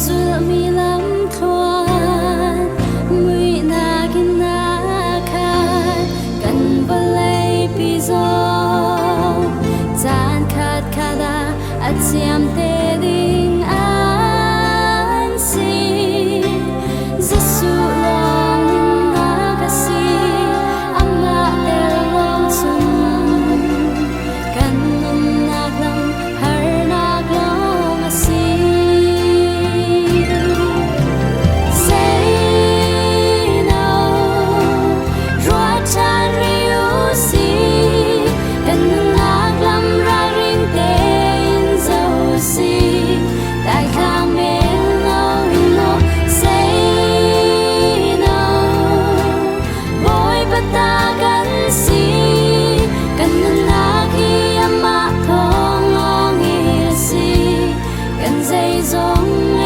dù mi lắm thoan mùi na kinh na khát cần bờ lây pi gió chan khát khada at siam te ding an si Giêsu lòng na kasi ama tel long sum kan num nak lam har nak long asi say no rua chan riu si kan num nak lam ra ring te in zo si dai khang men no no say no boy bata kan si kan num nak hi ama thong ong hi si kan dây giống